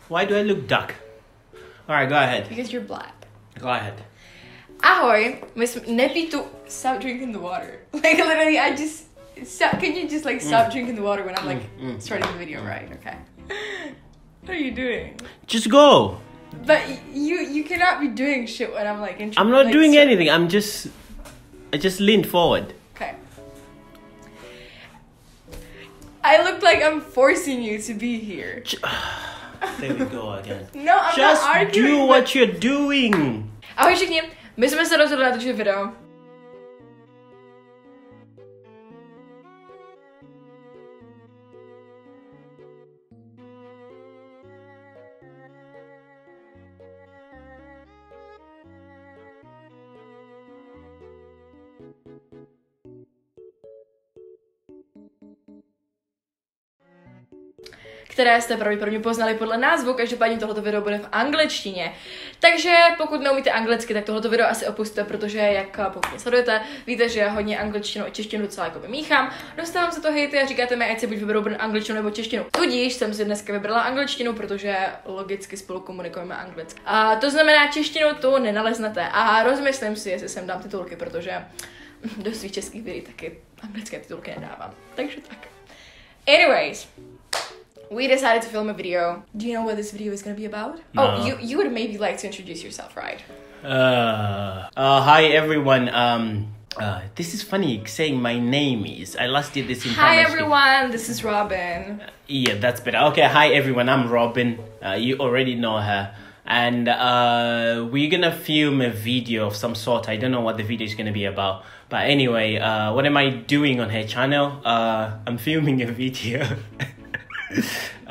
Why do I look dark? Alright, go ahead. Because you're black. Go ahead. Ahoj, nepiju. Stop drinking the water. Like literally, I just stop. Can you just like stop drinking the water when I'm like starting the video, right? Okay. What are you doing? Just go. But you cannot be doing shit when I'm like. I'm not doing anything. I just leaned forward. Okay. I look like I'm forcing you to be here. There we go again. No, I'm just not arguing. do what you're doing. Ahoj všichni, my jsme se rozhodli natočit video. Které jste pravděpodobně poznali podle názvu, každopádně tohoto video bude v angličtině. Takže pokud neumíte anglicky, tak tohoto video asi opusťte, protože jak pokud mě sledujete, víte, že já hodně angličtinu a češtinu docela jako vymíchám. Dostávám se to hejty a říkáte mi, ať si buď vyberu angličtinu nebo češtinu. Tudíž jsem si dneska vybrala angličtinu, protože logicky spolu komunikujeme anglicky. A to znamená, češtinu tu nenaleznete. A rozmyslím si, jestli sem dám titulky, protože do svých českých videí taky anglické titulky nedávám. Takže tak. Anyways. We decided to film a video. Do you know what this video is going to be about? No. Oh, you would maybe like to introduce yourself, right? Hi everyone. This is funny saying my name is. I last did this in Hi everyone, this is Robin. Yeah, that's better. Okay, hi everyone, I'm Robin. You already know her. And we're gonna film a video of some sort. I don't know what the video is gonna be about. But anyway, what am I doing on her channel? I'm filming a video.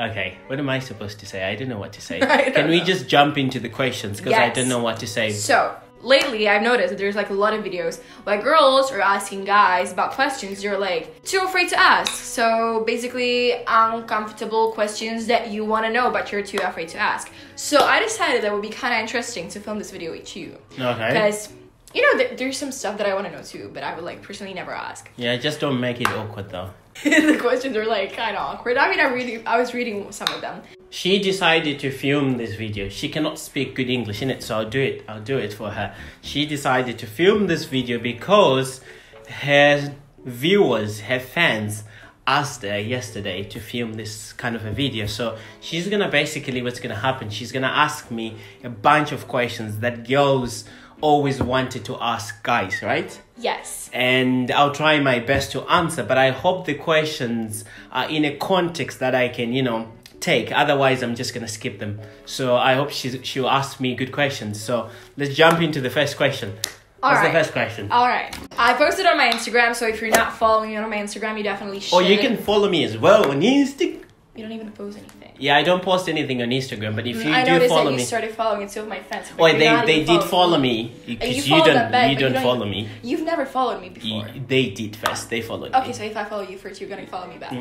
Okay, what am I supposed to say? I don't know what to say. Can we just jump into the questions? Because I don't know what to say. So, lately I've noticed that there's like a lot of videos where girls are asking guys about questions you're like too afraid to ask. So basically uncomfortable questions that you want to know but you're too afraid to ask. So I decided that would be kind of interesting to film this video with you. Okay. Because you know, there's some stuff that I want to know too, but I would like personally never ask. Yeah, just don't make it awkward though. The questions are like kind of awkward. I mean, I was reading some of them. She decided to film this video. She cannot speak good English in it, so I'll do it for her. She decided to film this video because her viewers, her fans, asked her yesterday to film this kind of a video. So she's gonna basically, what's gonna happen, she's gonna ask me a bunch of questions that girls always wanted to ask guys, right? Yes. And I'll try my best to answer, but I hope the questions are in a context that I can, you know, take. Otherwise, I'm just gonna skip them. So I hope she'll ask me good questions. So let's jump into the first question. What's the first question? All right. I posted on my Instagram, so if you're not following me on my Instagram, you definitely should. Oh, you can follow me as well on Instagram. You don't even post anything. Yeah, I don't post anything on Instagram, but if you do follow me... I noticed that you started following two of my friends. Oh, they did follow me, because you don't follow me. You've never followed me before. They did first, they followed me. Okay, so if I follow you first, you're gonna follow me back.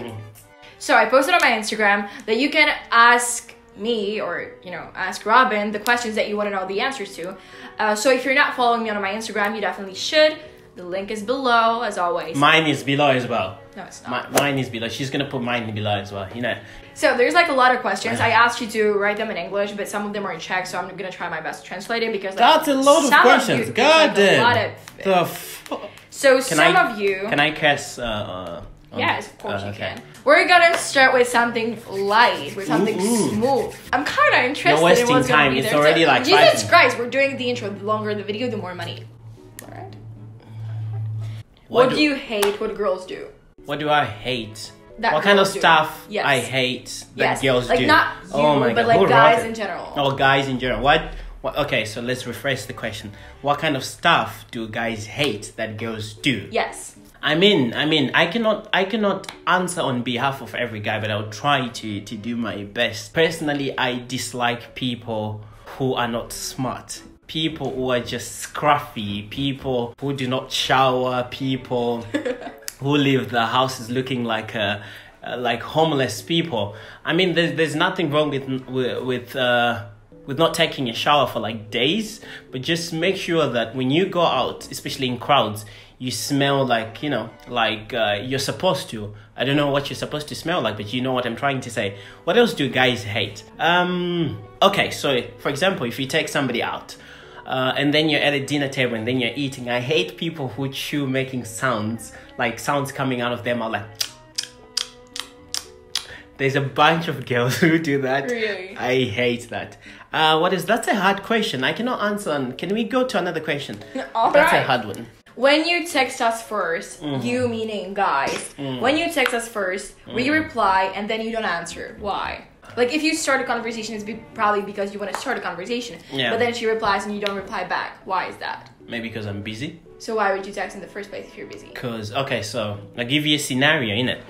So I posted on my Instagram that you can ask me, or, you know, ask Robin the questions that you want to know the answers to. So if you're not following me on my Instagram, you definitely should. The link is below, as always. Mine is below as well. No, it's not. Mine is below. She's gonna put mine below as well, you know. So there's like a lot of questions. I asked you to write them in English, but some of them are in Czech, so I'm gonna try my best to translate it because like, that's a lot of questions. God damn. So some of you. Can I curse? Yes, of course you can. We're gonna start with something light, with something smooth. I'm kind of interested. You're wasting in what's time. Gonna be it's there. already like Jesus Christ, we're doing the intro. The longer the video, the more money. All right. What do you hate? What girls do? What do I hate? That what kind of stuff yes. I hate that girls like do? Not you, oh my but God. like guys in general. Oh, guys in general. What? Okay, so let's rephrase the question. What kind of stuff do guys hate that girls do? Yes. I mean, I cannot answer on behalf of every guy, but I'll try to do my best. Personally, I dislike people who are not smart. People who are just scruffy. People who do not shower. People who leave the houses looking like homeless people. I mean, there's nothing wrong with not taking a shower for like days, but just make sure that when you go out, especially in crowds, you smell like, you know, like you're supposed to. I don't know what you're supposed to smell like, but you know what I'm trying to say. What else do guys hate? Okay, so for example, if you take somebody out, and then you're at a dinner table and then you're eating, I hate people who chew making sounds, like sounds coming out of them are like... There's a bunch of girls who do that. Really? I hate that. That's a hard question. I cannot answer. Can we go to another question? That's a hard one. When you text us first, you meaning guys, when you text us first, we reply and then you don't answer. Why? Like if you start a conversation, it's probably because you want to start a conversation. Yeah. But then she replies and you don't reply back. Why is that? Maybe because I'm busy. So why would you text in the first place if you're busy? Because, okay, so I'll give you a scenario, innit?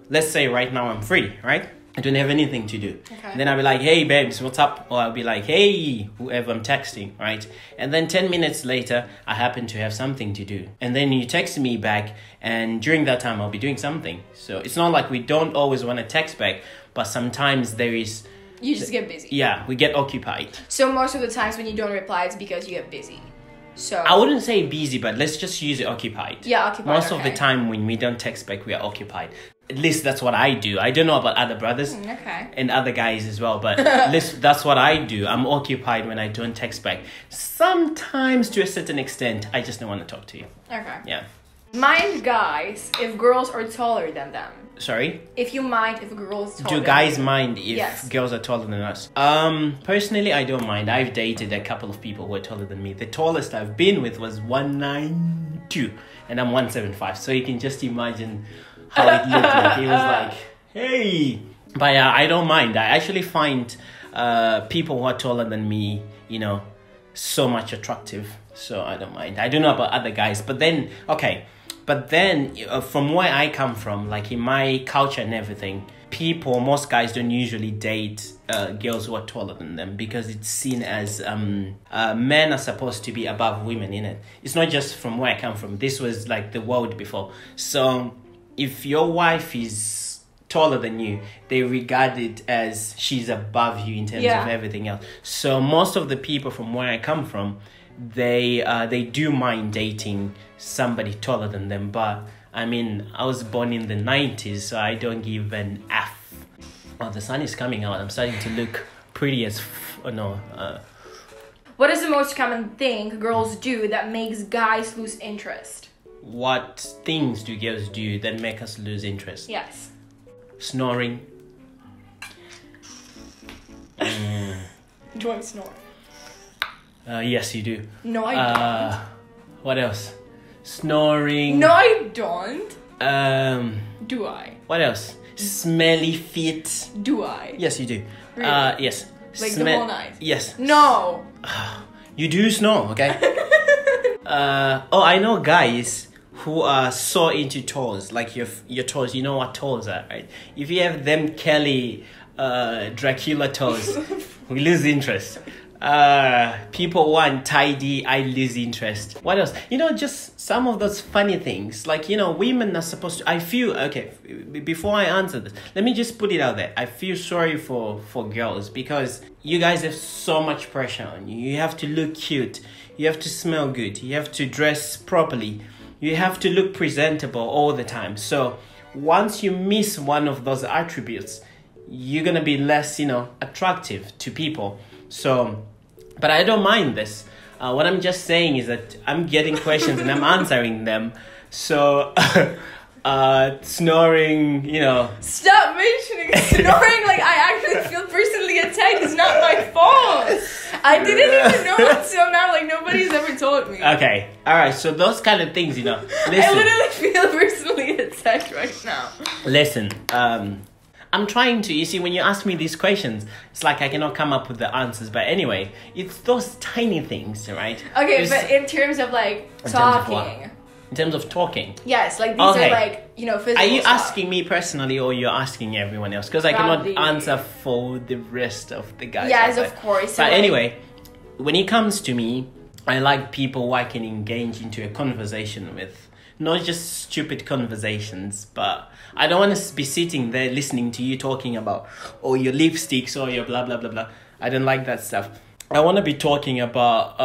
Let's say right now I'm free, right? I don't have anything to do. Okay. Then I'll be like, hey, babes, what's up? Or I'll be like, hey, whoever I'm texting, right? And then 10 minutes later, I happen to have something to do. And then you text me back, and during that time, I'll be doing something. So it's not like we don't always want to text back, but sometimes there is... You just get busy. Yeah, we get occupied. So most of the times when you don't reply, it's because you get busy. So I wouldn't say busy, but let's just use it occupied. Yeah, occupied. Most of the time when we don't text back, we are occupied. At least that's what I do. I don't know about other brothers and other guys as well, but at least that's what I do. I'm occupied when I don't text back. Sometimes, to a certain extent, I just don't want to talk to you. Okay. Yeah. Mind guys if girls are taller than them. Sorry? If you mind if a girl is taller. Do guys mind if girls are taller than us? Personally, I don't mind. I've dated a couple of people who are taller than me. The tallest I've been with was 192, and I'm 175. So you can just imagine how it looked like. It was like, hey. But yeah, I don't mind. I actually find people who are taller than me, you know, so much attractive. So I don't mind. I don't know about other guys. But then, okay. But then, from where I come from, like in my culture and everything, most guys don't usually date girls who are taller than them because it's seen as men are supposed to be above women, innit? It's not just from where I come from. This was like the world before. So if your wife is taller than you, they regard it as she's above you in terms of everything else. So most of the people from where I come from, they do mind dating somebody taller than them, but I mean, I was born in the 90s, so I don't give an F. Oh, the sun is coming out. I'm starting to look pretty as What is the most common thing girls do that makes guys lose interest? What things do girls do that make us lose interest? Yes. Snoring. Do I snore? Yes, you do. No, I don't. What else? Snoring. No, I don't. Do I? What else? Smelly feet. Do I? Yes, you do. Really? Yes. Like the whole night? Yes. No. You do snore, okay? I know guys who are so into toes, like your toes. You know what toes are, right? If you have them Kelly, Dracula toes, we lose interest. People want tidy, I lose interest. What else? You know, just some of those funny things. Like, you know, women are supposed to... I feel... Okay, before I answer this, let me just put it out there. I feel sorry for girls because you guys have so much pressure on you. You have to look cute. You have to smell good. You have to dress properly. You have to look presentable all the time. So once you miss one of those attributes, you're going to be less, you know, attractive to people. So, but I don't mind this. What I'm just saying is that I'm getting questions and I'm answering them. So, snoring, you know. Stop mentioning snoring like I actually feel personally attacked. It's not my fault. I didn't even know until now. Like nobody's ever told me. Okay. All right. So those kind of things, you know. Listen. I literally feel personally attacked right now. Listen. I'm trying to, you see, when you ask me these questions, it's like I cannot come up with the answers. But anyway, it's those tiny things, right? Okay, but in terms of like talking. In terms of talking? Yes, like these are like, you know, physical Are you stuff. asking me personally or you're asking everyone else? Because I cannot answer for the rest of the guys. Yes, of course. But anyway, when it comes to me, I like people who I can engage into a conversation with. Not just stupid conversations, but I don't want to be sitting there listening to you talking about, your lipsticks or your blah, blah, blah, blah. I don't like that stuff. I want to be talking about,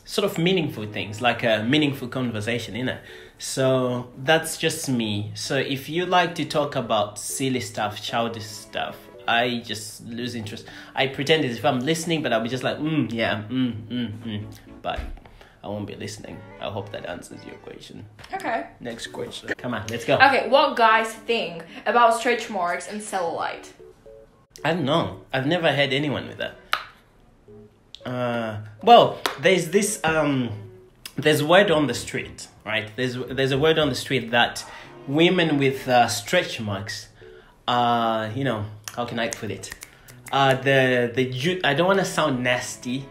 sort of meaningful things, like a meaningful conversation, innit? So that's just me. So if you like to talk about silly stuff, childish stuff, I just lose interest. I pretend as if I'm listening, but I'll be just like, but I won't be listening. I hope that answers your question. Okay. Next question. Come on, let's go. Okay, what guys think about stretch marks and cellulite? I don't know. I've never had anyone with that. Well, there's this there's word on the street, right? There's a word on the street that women with stretch marks, you know, how can I put it? I don't want to sound nasty,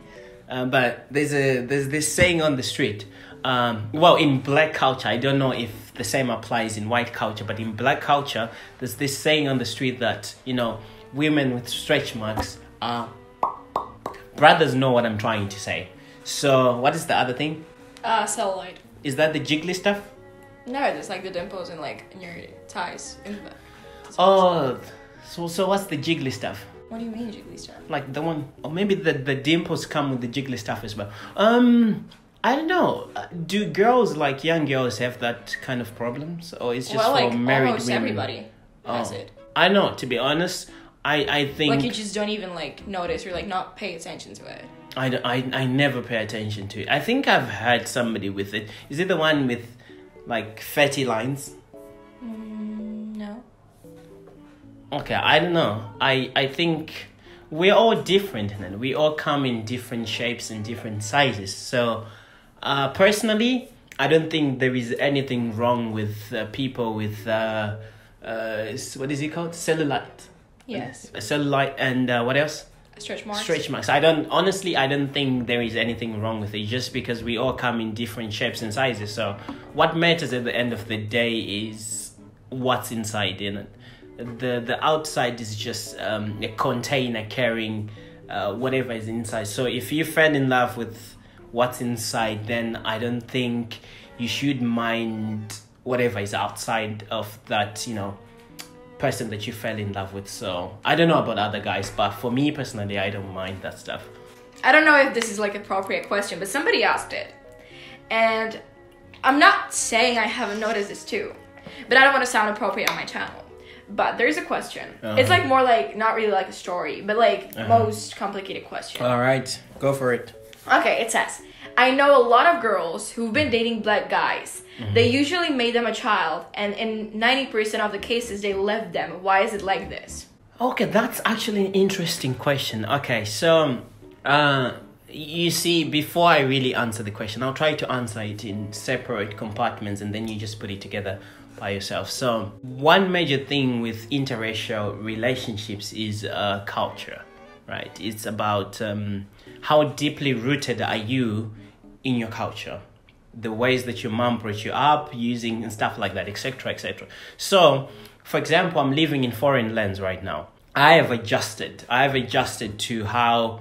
but there's this saying on the street. Well, in black culture, I don't know if the same applies in white culture, but in black culture, there's this saying on the street that, you know, women with stretch marks are... Brothers know what I'm trying to say. So, what is the other thing? Cellulite. Is that the jiggly stuff? No, there's like the dimples in your thighs. Oh, so what's the jiggly stuff? What do you mean jiggly stuff? Like the one, or maybe the dimples come with the jiggly stuff as well. I don't know. Do girls, like young girls, have that kind of problems, or it's just for married almost women? Everybody has it. I know. To be honest, I think like you just don't even like notice or like not pay attention to it. I never pay attention to it. I think I've heard somebody with it. Is it the one with like fatty lines? No. Okay, I don't know. I think we're all different, and we all come in different shapes and different sizes. So, personally, I don't think there is anything wrong with people with what is it called? Cellulite. Yes. Cellulite and what else? Stretch marks. Stretch marks. I don't think there is anything wrong with it, just because we all come in different shapes and sizes. So what matters at the end of the day is what's inside in it. The outside is just a container carrying whatever is inside. So if you fell in love with what's inside, then I don't think you should mind whatever is outside of that, you know, person that you fell in love with. So I don't know about other guys, but for me personally, I don't mind that stuff. I don't know if this is like an appropriate question, but somebody asked it, and I'm not saying I haven't noticed this too, but I don't want to sound appropriate on my channel. But there's a question. It's like more like not really like a story, but like most complicated question. All right, go for it. Okay, it says, I know a lot of girls who've been dating black guys. They usually made them a child, and in 90% of the cases, they left them. Why is it like this? Okay, that's actually an interesting question. Okay, so, you see, before I really answer the question, I'll try to answer it in separate compartments, and then you just put it together by yourself. So, one major thing with interracial relationships is culture, right? It's about how deeply rooted are you in your culture, the ways that your mom brought you up using and stuff like that, etc., etc. So, for example, I'm living in foreign lands right now. I have adjusted to how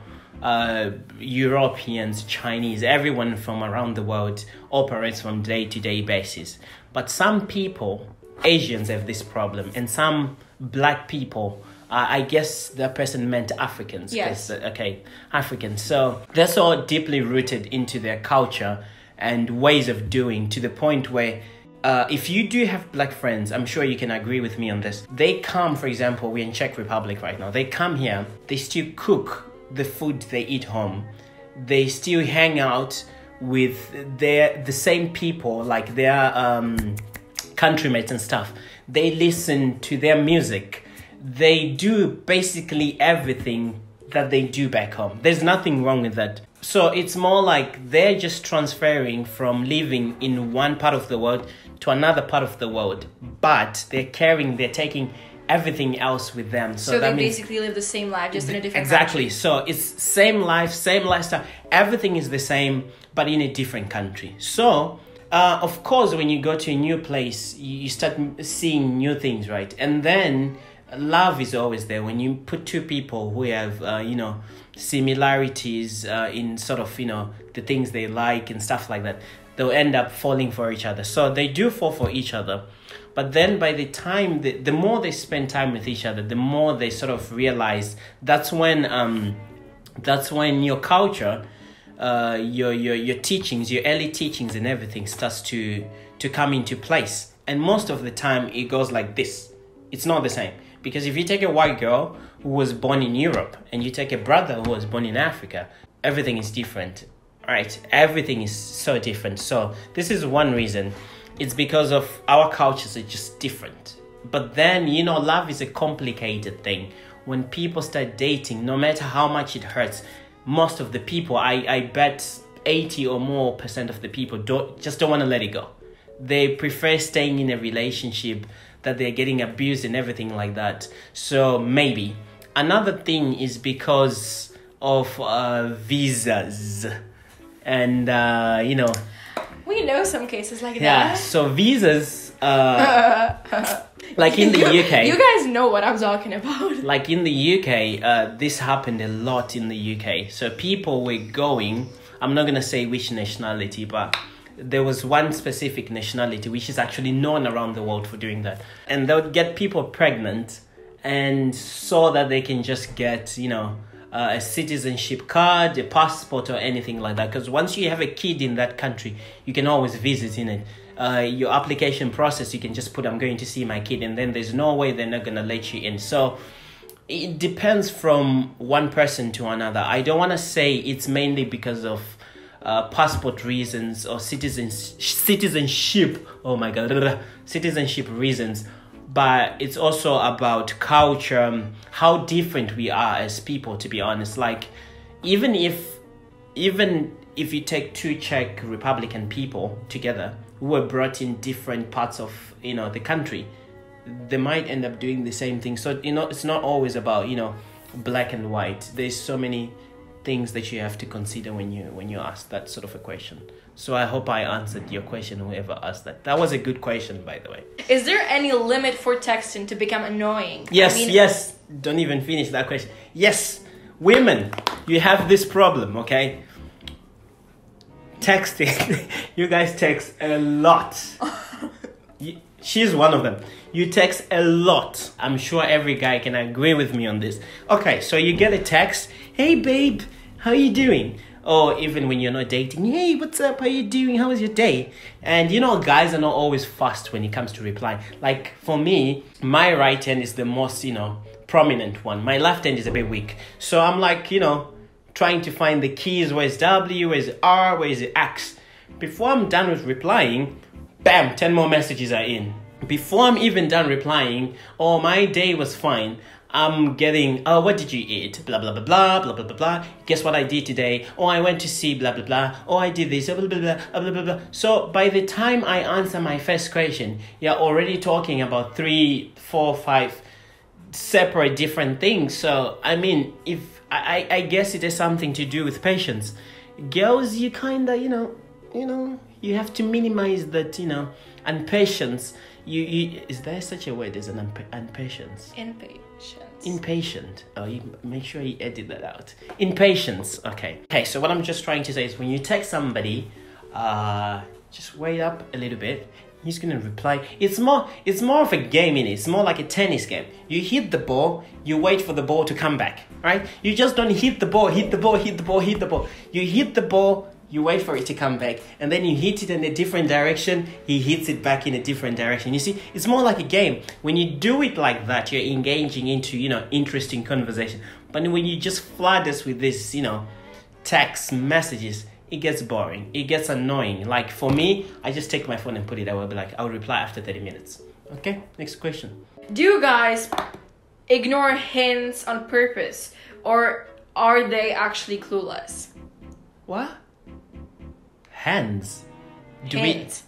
Europeans, Chinese, everyone from around the world operates from day-to-day basis. But some people, Asians, have this problem, and some black people, I guess the person meant Africans. Yes. Okay, Africans. So that's all deeply rooted into their culture and ways of doing, to the point where if you do have black friends, I'm sure you can agree with me on this. They come, for example, we're in Czech Republic right now. They come here, they still cook the food they eat home. They still hang out with the same people, like their countrymates and stuff. They listen to their music. They do basically everything that they do back home. There's nothing wrong with that. So it's more like they're just transferring from living in one part of the world to another part of the world, but they're taking everything else with them. So they basically live the same life, just in a different Exactly. country. So it's same life, same lifestyle. Everything is the same, but in a different country. So, of course, when you go to a new place, you start seeing new things, right? And then love is always there. When you put two people who have, similarities in sort of, the things they like and stuff like that, they'll end up falling for each other. So they do fall for each other. But then by the time, the more they spend time with each other, the more they sort of realize that's when your culture your teachings, your early teachings and everything starts to come into place. And most of the time it goes like this. It's not the same. Because if you take a white girl who was born in Europe and you take a brother who was born in Africa, everything is different, right? Everything is so different. So this is one reason. It's because of our cultures are just different. But then, you know, love is a complicated thing. When people start dating, no matter how much it hurts, most of the people, I bet 80 or more % of the people don't want to let it go. They prefer staying in a relationship that they're getting abused and everything like that. So maybe. Another thing is because of visas. And, you know. We know some cases like that. Yeah, so visas, like in the UK. You guys know what I'm talking about. Like in the UK, this happened a lot in the UK. So people were going, I'm not going to say which nationality, but there was one specific nationality which is actually known around the world for doing that. And they would get people pregnant and so that they can just get, you know, a citizenship card, a passport or anything like that. Because once you have a kid in that country, you can always visit in it. Your application process, you can just put, I'm going to see my kid, and then there's no way they're not going to let you in. So it depends from one person to another. I don't want to say it's mainly because of passport reasons or citizenship. Oh my God, citizenship reasons. But it's also about culture, how different we are as people, to be honest. Like, even if you take two Czech Republican people together who were brought in different parts of, you know, the country, they might end up doing the same thing. So, you know, it's not always about, you know, black and white. There's so many things that you have to consider when you ask that sort of a question. So I hope I answered your question, whoever asked that. That was a good question, by the way. Is there any limit for texting to become annoying? Yes, yes. Don't even finish that question. Yes, women, you have this problem, okay? Texting. You guys text a lot. She's one of them. You text a lot. I'm sure every guy can agree with me on this. Okay, so you get a text. Hey, babe, how you doing? Or even when you're not dating, hey, what's up? How you doing? How was your day? And you know, guys are not always fast when it comes to replying. Like for me, my right hand is the most, you know, prominent one. My left hand is a bit weak. So I'm like, you know, trying to find the keys. Where's W? Where's R? Where's X? Before I'm done with replying, bam, 10 more messages are in. Before I'm even done replying, oh, my day was fine, I'm getting, oh, what did you eat? Blah, blah, blah, blah, blah, blah, blah, blah. Guess what I did today? Oh, I went to see blah, blah, blah. Oh, I did this, blah, blah, blah, blah, blah, blah, blah. So by the time I answer my first question, you're already talking about 3, 4, 5 separate different things. So, I mean, if I guess it has something to do with patience. Girls, you kind of, you know, you have to minimize that, you know, impatience. You is there such a word as an impatience? Impatient. Oh, you make sure you edit that out. Impatience. Okay. Okay. So what I'm just trying to say is, when you text somebody, just wait up a little bit. He's gonna reply. It's more of a game, innit? It's more like a tennis game. You hit the ball, you wait for the ball to come back, right? You just don't hit the ball, hit the ball, hit the ball, hit the ball. You hit the ball, you wait for it to come back, and then you hit it in a different direction, he hits it back in a different direction. You see, it's more like a game. When you do it like that, you're engaging into, you know, interesting conversation. But when you just flood us with this, you know, text messages, it gets boring. It gets annoying. Like for me, I just take my phone and put it away. I'll be like, I'll reply after 30 minutes. Okay, next question. Do you guys ignore hints on purpose, or are they actually clueless? What? Hands? Hint.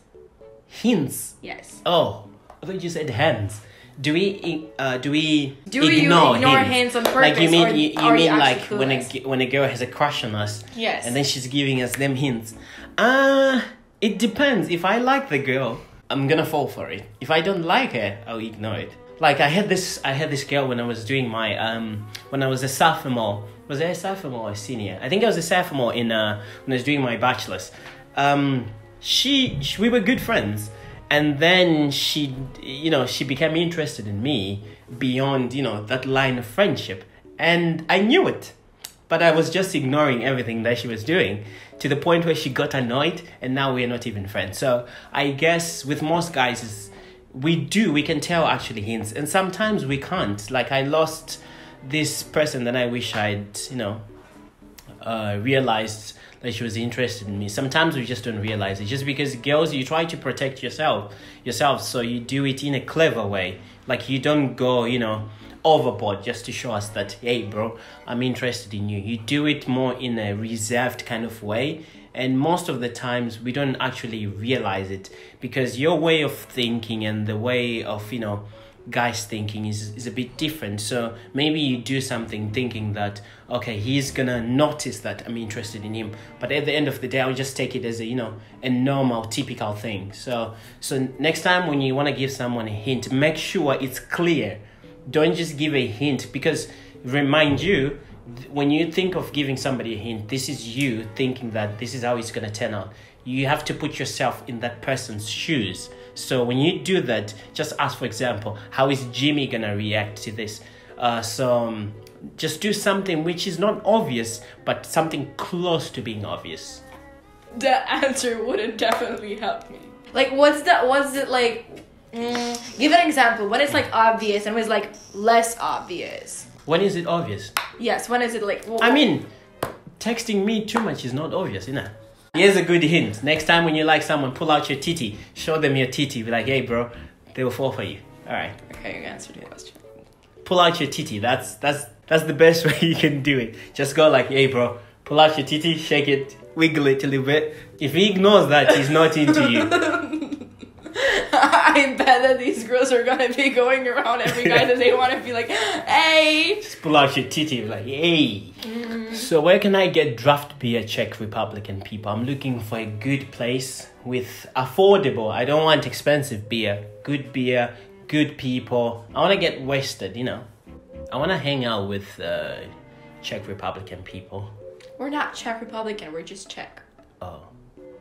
Hints? Yes. Oh, I thought you said hands. Do we ignore hints on purpose? Like you mean like clueless? when a girl has a crush on us, yes, and then she's giving us them hints. It depends. If I like the girl, I'm gonna fall for it. If I don't like her, I'll ignore it. Like I had this girl when I was doing my when I was a sophomore. Was I a sophomore or a senior? I think I was a sophomore in when I was doing my bachelor's. We were good friends. And then she became interested in me beyond, you know, that line of friendship. And I knew it. But I was just ignoring everything that she was doing to the point where she got annoyed and now we're not even friends. So I guess with most guys, we can tell actually hints, and sometimes we can't. Like I lost this person that I wish I'd, realized that she was interested in me. Sometimes we just don't realize it. Just because girls, you try to protect yourself, so you do it in a clever way. Like you don't go, overboard just to show us that, hey bro, I'm interested in you. You do it more in a reserved kind of way, and most of the times we don't actually realize it because your way of thinking and the way of guys thinking is a bit different. So maybe you do something thinking that, okay, he's gonna notice that I'm interested in him, but at the end of the day I'll just take it as a normal typical thing. So next time when you want to give someone a hint, make sure it's clear. Don't just give a hint, because remind you, when you think of giving somebody a hint, this is you thinking that this is how it's going to turn out. You have to put yourself in that person's shoes. So when you do that, just ask, for example, how is Jimmy going to react to this? Just do something which is not obvious, but something close to being obvious. The answer wouldn't definitely help me. Like, what's it like? Give an example. When it's like obvious and when it's like less obvious. When is it obvious? Yes, when is it like... I mean, texting me too much is not obvious, Here's a good hint. Next time when you like someone, pull out your titty. Show them your titty. Be like, hey bro, they will fall for you. Alright. Okay, you answered the question. Pull out your titty. That's the best way you can do it. Just go like, hey bro, pull out your titty, shake it, wiggle it a little bit. If he ignores that, he's not into you. I bet that these girls are gonna be going around every guy that they want to be like, hey. Just pull out your titty, like, hey. So where can I get draft beer Czech Republican people? I'm looking for a good place with affordable. I don't want expensive beer. Good beer, good people. I want to get wasted, I want to hang out with Czech Republican people. We're not Czech Republican, we're just Czech.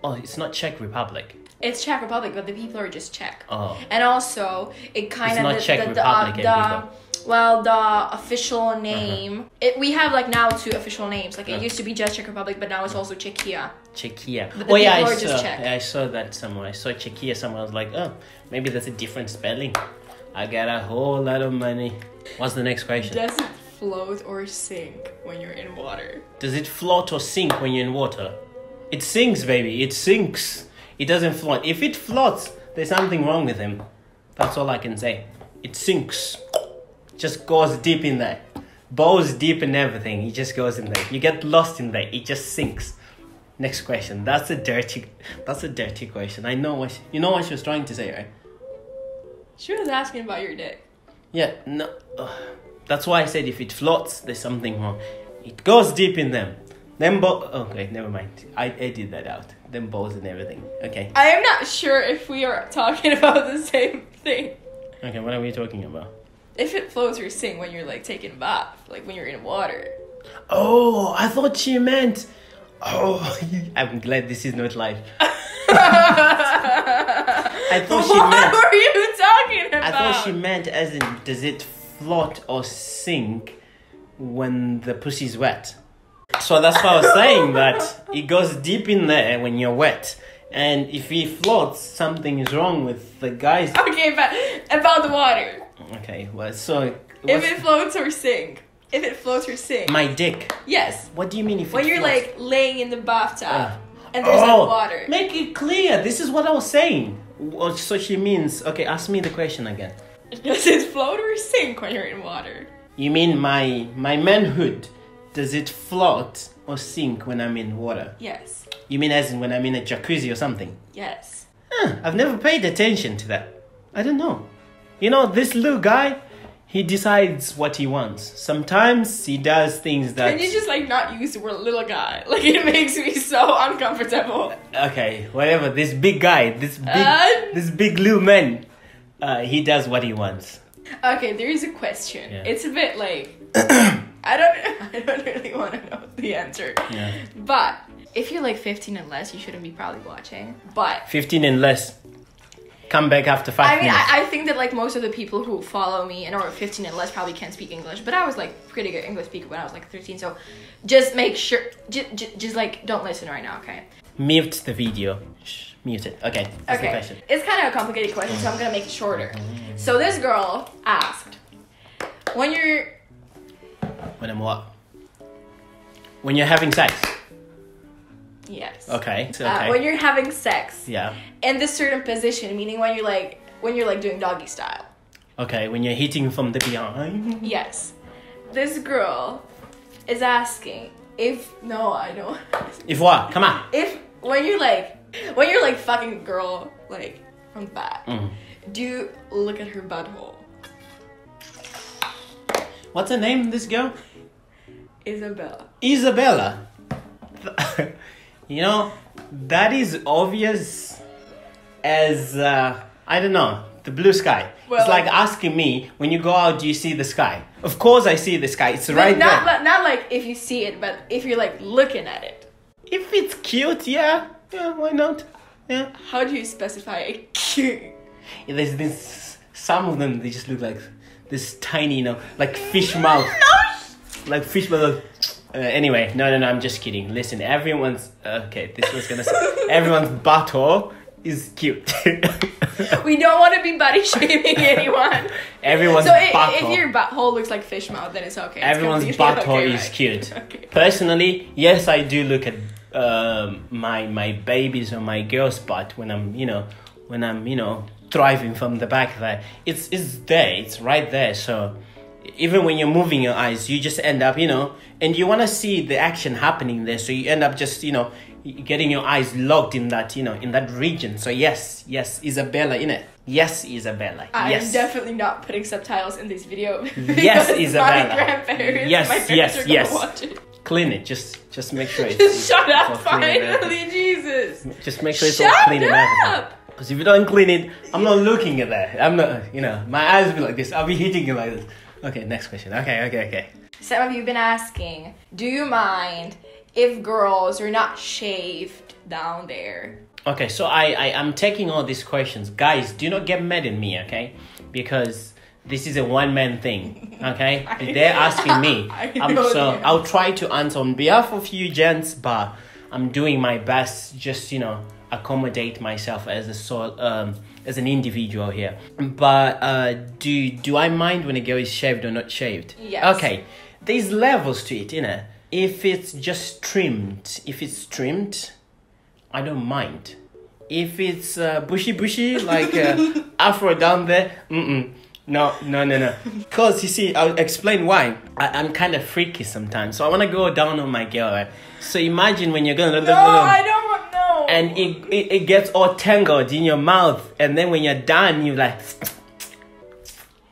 Oh, it's not Czech Republic. It's Czech Republic, but the people are just Czech. Oh. And also, it kind of... It's not Czech Republican people. Well, the official name... We have, like, now 2 official names. Like, it used to be just Czech Republic, but now it's also Czechia. Czechia. But the people are just Czech. I saw that somewhere. I saw Czechia somewhere. I was like, oh, maybe that's a different spelling. I got a whole lot of money. What's the next question? Does it float or sink when you're in water? Does it float or sink when you're in water? It sinks, baby. It sinks. It doesn't float. If it floats, there's something wrong with him. That's all I can say. It sinks. Just goes deep in there. Balls deep and everything. It just goes in there. You get lost in there. It just sinks. Next question. That's a dirty question. I know what you know what she was trying to say, right? She was asking about your dick. Yeah, no. That's why I said if it floats, there's something wrong. It goes deep in them. Them okay, never mind. I edit that out. Them balls and everything. Okay. I am not sure if we are talking about the same thing. Okay, what are we talking about? If it floats or sink when you're like taking a bath, like when you're in water. Oh, I thought she meant... Oh, I'm glad this is not live. I thought she meant... What were you talking about? I thought she meant as in, does it float or sink when the pussy's wet? So that's why I was saying that it goes deep in there when you're wet. And if he floats, something is wrong with the guys. Okay, but about the water. Okay, well, so... If it floats or sink. If it floats or sink. My dick? Yes. What do you mean if when it you're floats? like laying in the bathtub and there's like water. Make it clear. This is what I was saying. So she means... Okay, ask me the question again. Does it float or sink when you're in water? You mean my manhood? Does it float or sink when I'm in water? Yes. You mean as in when I'm in a jacuzzi or something? Yes. I've never paid attention to that. I don't know. This little guy, he decides what he wants. Sometimes he does things that... Can you just like not use the word little guy? Like it makes me so uncomfortable. Okay, whatever. This big guy, this big little man, he does what he wants. Okay, there is a question. Yeah. It's a bit like... I don't really want to know the answer. Yeah. But if you're like 15 and less, you shouldn't be probably watching. But 15 and less. come back after 5 minutes. I think that like most of the people who follow me and are 15 and less probably can't speak English, but I was like pretty good English speaker when I was like 13. So just make sure, just like don't listen right now, okay? Mute the video. Shh, mute it. Okay. That's the Okay. question. It's kind of a complicated question, so I'm gonna make it shorter. So this girl asked, when you're When I'm what? When you're having sex. yes. Okay. So, okay. When you're having sex Yeah. in this certain position, meaning when you're like doing doggy style. Okay. When you're hitting from the behind. Yes. This girl is asking if no, I don't. If what? Come on. If when you're like fucking a girl like from the back, do you look at her butthole? What's her name? This girl? Isabella. Isabella. You know, that is obvious as I don't know, the blue sky. Well, it's like asking me, when you go out, do you see the sky? Of course I see the sky. It's right there. But not like if you see it, but if you're like looking at it. If it's cute, yeah, why not? Yeah. How do you specify cute? Yeah, there's this. Some of them they just look like this tiny, you know, like fish mouth. Like fish mouth. Anyway, no, I'm just kidding. Listen, everyone's okay. This was gonna say everyone's butthole is cute. We don't want to be body shaming anyone. Everyone's so butthole. if your butthole looks like fish mouth, then it's okay. Everyone's it's butthole okay, is right? cute. Okay. Personally, yes, I do look at my babies or my girl's butt when I'm thriving from the back there. It's there. It's right there. So even when you're moving your eyes, you just end up, and you want to see the action happening there. So you end up just, getting your eyes locked in that, in that region. So yes, Isabella, innit? Yes, Isabella. Yes. I'm definitely not putting subtitles in this video. Yes, Isabella. My grandparents, Yes, my parents are yes. gonna watch it. Clean it. Just make sure it's Shut up, all clean and everything. finally, Jesus. Just make sure it's Shut all clean and everything. up. Because if you don't clean it, I'm not looking at that. I'm not, my eyes will be like this. I'll be hitting it like this. Okay, next question. Okay. Some of you have been asking, do you mind if girls are not shaved down there? Okay, so I'm taking all these questions. Guys, do not get mad at me, okay? Because this is a one-man thing, okay? They're asking me. I'll try to answer on behalf of you gents, but I'm doing my best just, accommodate myself as as an individual here. But do I mind when a girl is shaved or not shaved? Yes. Okay, there's levels to it, If it's just trimmed, I don't mind. If it's bushy, like afro down there, no. Because you see, I'll explain why. I'm kind of freaky sometimes, so I want to go down on my girl. Right? So imagine when you're going. No, I don't want no. And it gets all tangled in your mouth, and then when you're done, you're like,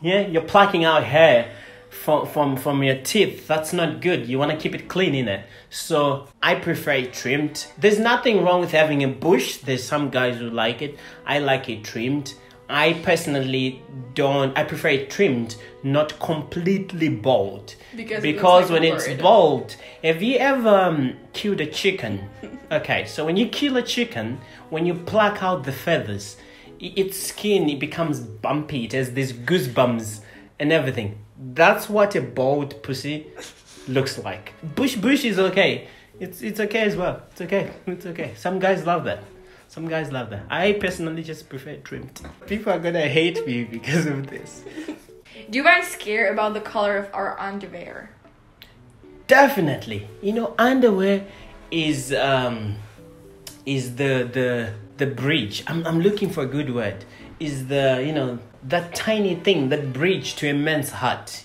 you're plucking out hair from your teeth. That's not good. You want to keep it clean, innit? So I prefer it trimmed. There's nothing wrong with having a bush. There's some guys who like it. I like it trimmed. I personally don't. I prefer it trimmed, not completely bald. Because when it's bald, have you ever killed a chicken? Okay, so when you kill a chicken, when you pluck out the feathers, its skin, it becomes bumpy. It has these goosebumps and everything. That's what a bald pussy looks like. Bush is okay. It's okay as well. It's okay. Some guys love that. I personally just prefer it trimmed. People are gonna hate me because of this. Do you guys care about the color of our underwear? Definitely. Underwear is the bridge. I'm looking for a good word. Is the that tiny thing, that bridge to a man's heart.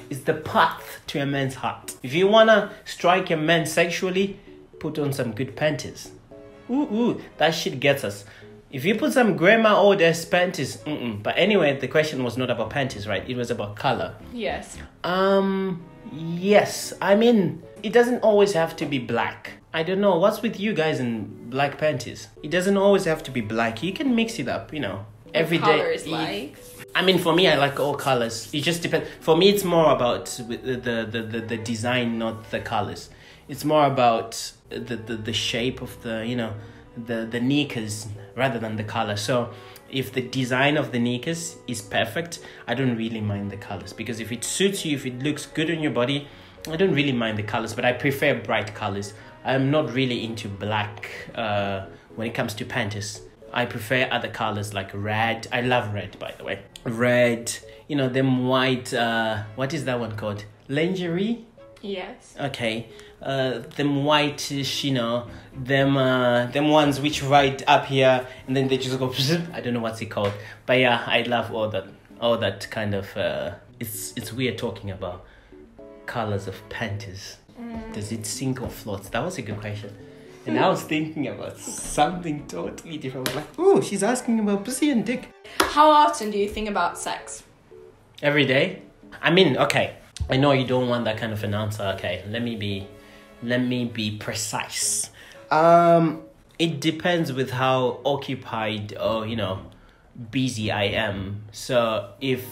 It's the path to a man's heart. If you wanna strike a man sexually, put on some good panties. Ooh, that shit gets us. If you put some grandma old ass panties, But anyway, the question was not about panties, right? It was about color. Yes. Yes. I mean, it doesn't always have to be black. I don't know. What's with you guys in black panties? It doesn't always have to be black. You can mix it up, every day. Colors like? I mean, for me, I like all colors. It just depends. For me, it's more about the design, not the colors. It's more about the shape of the knickers rather than the color. So if the design of the knickers is perfect, I don't really mind the colors, because if it suits you, if it looks good on your body, I don't really mind the colors, but I prefer bright colors. I'm not really into black when it comes to panties. I prefer other colors like red. I love red, by the way. Red, you know, them white, what is that one called? Lingerie? Yes. Okay. Them whitish, you know, them ones which right up here and then they just go, I don't know what's it called. But yeah, I love all that kind of, it's weird talking about colors of panties. Does it sink or float? That was a good question. And I was thinking about something totally different. I was like, oh, she's asking about pussy and dick. How often do you think about sex? Every day? I mean, okay. I know you don't want that kind of an answer. Okay, let me be precise. It depends with how occupied or, you know, busy I am. So if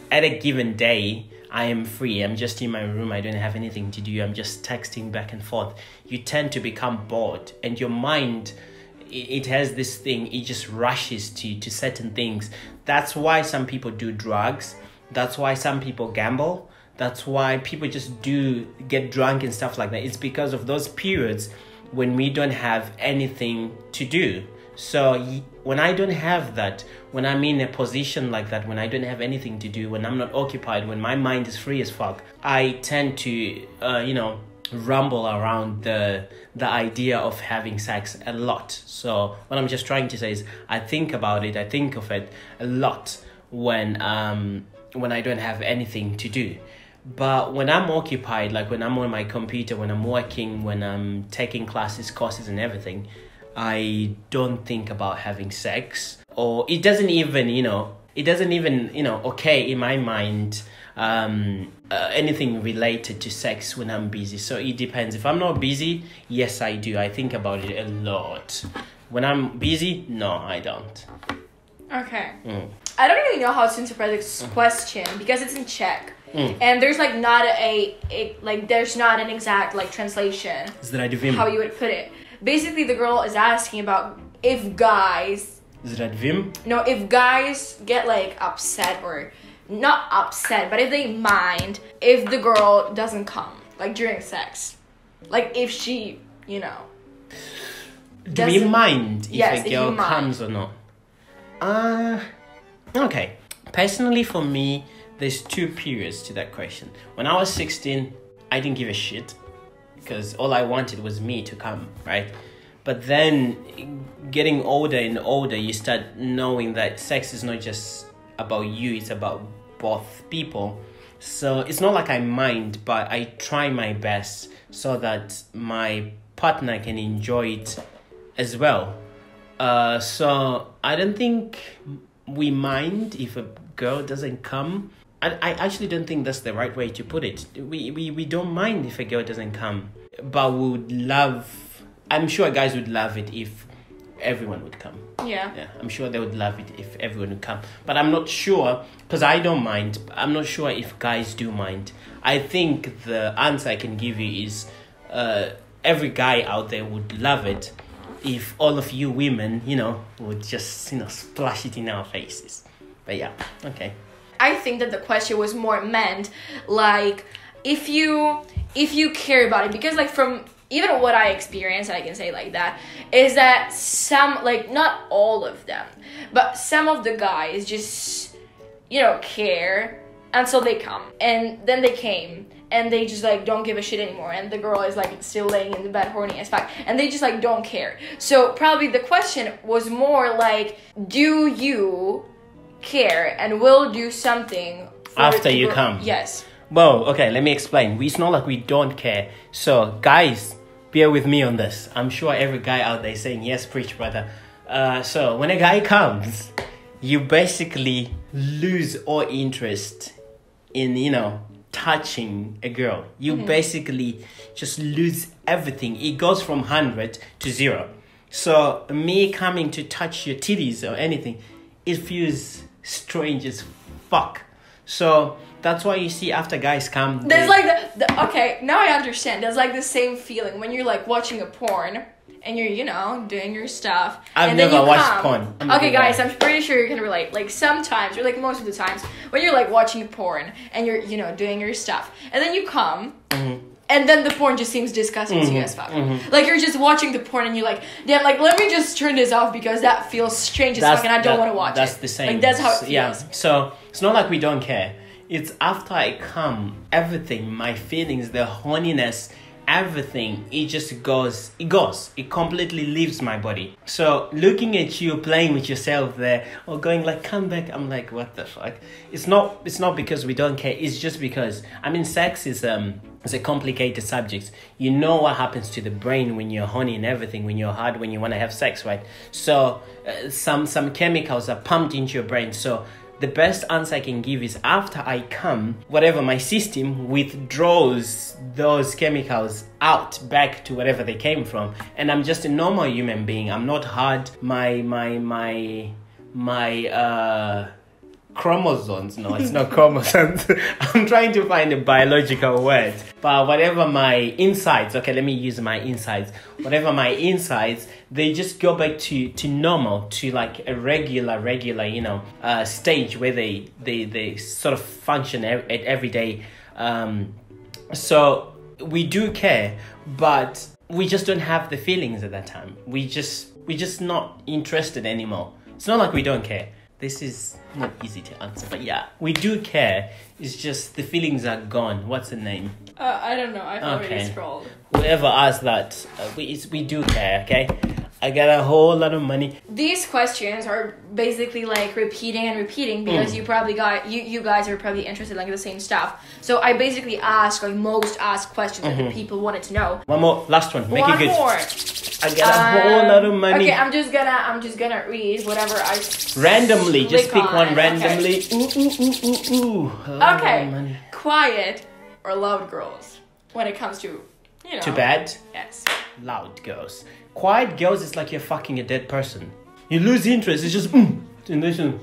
at a given day I am free, I'm just in my room, I don't have anything to do, I'm just texting back and forth, you tend to become bored, and your mind, it has this thing, it just rushes to certain things. That's why some people do drugs. That's why some people gamble. That's why people just do get drunk and stuff like that. It's because of those periods when we don't have anything to do. So when I don't have that, when I'm in a position like that, when I don't have anything to do, when I'm not occupied, when my mind is free as fuck, I tend to, you know, rumble around the idea of having sex a lot. So what I'm just trying to say is I think about it, I think of it a lot when I don't have anything to do. But when I'm occupied, like when I'm on my computer, when I'm working, when I'm taking classes, courses and everything, I don't think about having sex, or it doesn't even, you know, okay in my mind, anything related to sex when I'm busy. So it depends. If I'm not busy, yes, I do. I think about it a lot. When I'm busy, no, I don't. Okay. I don't really know how to interpret this question because it's in Czech. And there's like not there's not an exact like translation how you would put it. Basically, the girl is asking about if guys if guys get like upset, or not upset, but if they mind if the girl doesn't come like during sex, like if she, you know, do we mind if a girl comes or not? Okay, personally for me, there's two periods to that question. When I was 16, I didn't give a shit because all I wanted was me to come, right? But then getting older and older, you start knowing that sex is not just about you, it's about both people. So it's not like I mind, but I try my best so that my partner can enjoy it as well. So I don't think we mind if a girl doesn't come. I actually don't think that's the right way to put it. We don't mind if a girl doesn't come, but we would love, I'm sure guys would love it if everyone would come. Yeah, I'm sure they would love it if everyone would come. But I'm not sure, because I don't mind, I'm not sure if guys do mind. I think the answer I can give you is every guy out there would love it if all of you women, you know, would just, you know, splash it in our faces. But yeah, okay. I think that the question was more meant like if you care about it, because like from even what I experienced, and I can say like that, is that some, like not all of them, but some of the guys just, you know, care until they come, and then they came and they just like don't give a shit anymore, and the girl is like still laying in the bed horny as fuck, and they just like don't care. So probably the question was more like, do you care and will do something after you come? Yes. Well, okay, let me explain. It's not like we don't care. So guys, bear with me on this. I'm sure every guy out there is saying, yes, preach, brother. So when a guy comes, you basically lose all interest in, you know, touching a girl. You basically just lose everything. It goes from 100 to 0. So me coming to touch your titties or anything, it feels strange as fuck. So that's why you see after guys come, there's like the okay, now I understand. There's like the same feeling when you're like watching a porn and you're, you know, doing your stuff. I've and never then you watched come. porn. Okay, guys, I'm pretty sure you can relate. Like sometimes, or like most of the times, when you're like watching porn and you're, you know, doing your stuff, and then you come. And then the porn just seems disgusting to you as fuck. Like you're just watching the porn and you're like, damn, like let me just turn this off because that feels strange as fuck and I don't want to watch it. That's the same. Like that's how it feels. Yeah. So it's not like we don't care. It's after I come, everything, my feelings, the horniness, everything, it completely leaves my body. So looking at you playing with yourself there or going like, come back, I'm like, what the fuck? It's not because we don't care. It's just because, I mean, sex is it's a complicated subject. You know what happens to the brain when you're horny and everything, when you're hard, when you want to have sex, right? So some chemicals are pumped into your brain. So the best answer I can give is after I come, whatever, my system withdraws those chemicals out back to wherever they came from. And I'm just a normal human being. I'm not hard. My chromosomes. No, it's not chromosomes. I'm trying to find a biological word. But whatever my insides, okay, let me use my insides. Whatever my insides, they just go back to normal, to like a regular, you know, stage where they sort of function at every day. So we do care, but we just don't have the feelings at that time. We're just not interested anymore. It's not like we don't care. This is not easy to answer, but yeah, we do care. It's just the feelings are gone. What's the name? I don't know. I've already scrolled. Whoever asked that, we do care, okay? I got a whole lot of money. These questions are basically like repeating because you guys are probably interested like in the same stuff. So I basically ask like most asked questions that people wanted to know. One more, last one. Make it good. One more. I got a whole lot of money. Okay, I'm just gonna read whatever I randomly. Just pick one randomly. Okay. Ooh. Okay. Quiet or loud girls when it comes to, you know. To bed? Yes. Loud girls. Quiet girls is like you're fucking a dead person. You lose interest. It's just and listen.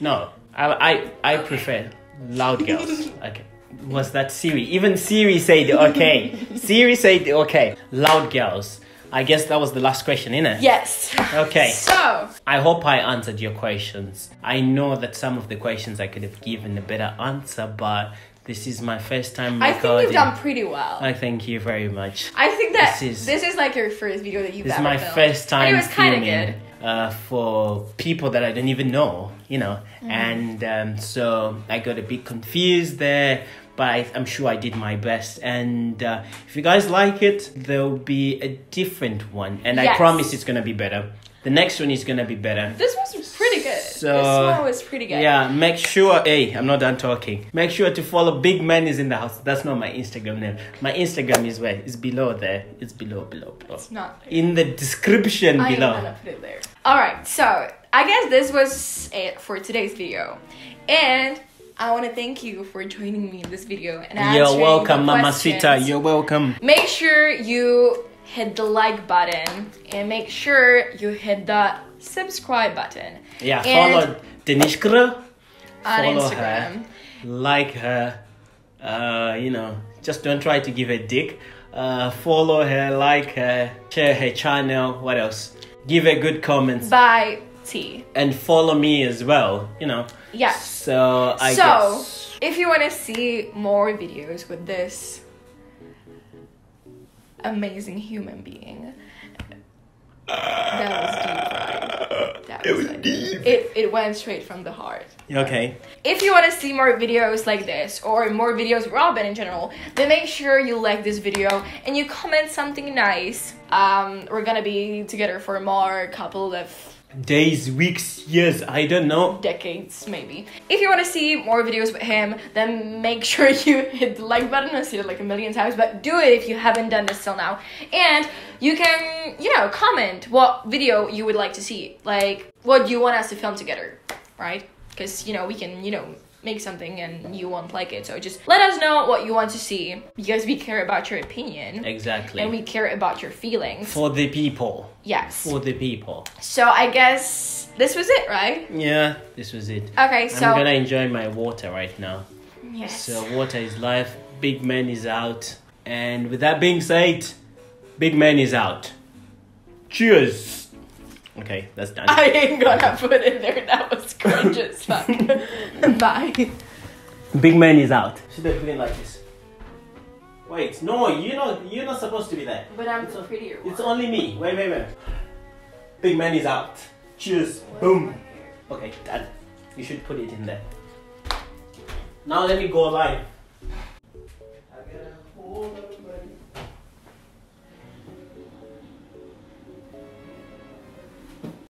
No, I prefer loud girls. Okay. Was that Siri? Even Siri said okay. Siri said okay. Loud girls. I guess that was the last question, innit? Yes. Okay. So I hope I answered your questions. I know that some of the questions I could have given a better answer, but this is my first time recording. I think you've done pretty well. I thank you very much. I think that this is like your first video that you've ever filmed. This is my first time and it was kind of good. For people that I don't even know, you know. And so I got a bit confused there, but I'm sure I did my best. And if you guys like it, there'll be a different one. And I promise it's going to be better. The next one is going to be better. This was pretty good. So, this one was pretty good. Yeah, make sure... Hey, I'm not done talking. Make sure to follow Big Man is in the house. That's not my Instagram name. My Instagram is where? It's below there. It's below. It's not there. In the description below. I'm going to put it there. Alright, so I guess this was it for today's video. And I want to thank you for joining me in this video. And you're welcome, Mamacita. You're welcome. Make sure you hit the like button and make sure you hit the subscribe button. Yeah, follow DennyKourilkova on follow Instagram. Her, like her, you know, just don't try to give her dick. Follow her, like her, share her channel. What else? Give her good comments. By T. And follow me as well, you know. Yeah. So I guess if you want to see more videos with this amazing human being, that was deep, right? That was deep. It went straight from the heart. Okay. If you want to see more videos like this, or more videos with Robin in general, then make sure you like this video and you comment something nice. We're gonna be together for more couple of days, weeks, years, I don't know. Decades, maybe. If you want to see more videos with him, then make sure you hit the like button. I've said it like a million times, but do it if you haven't done this till now. And you can, you know, comment what video you would like to see. Like, what you want us to film together, right? Because, you know, we can, you know, make something and you won't like it. So just let us know what you want to see, because we care about your opinion. Exactly. And we care about your feelings. For the people. Yes. For the people. So I guess this was it, right? Yeah, this was it. Okay, so I'm gonna enjoy my water right now. Yes. So water is life. Big Man is out. And with that being said, Big Man is out. Cheers. Okay, that's done. I ain't gonna put it there. That was cringe as fuck. Bye. Big man is out. Should I put it like this? Wait, no, you're not supposed to be there. But I'm the prettier one. It's only me. Wait. Big man is out. Cheers. Boom. Okay, done. You should put it in there. Now let me go live. I got a hold of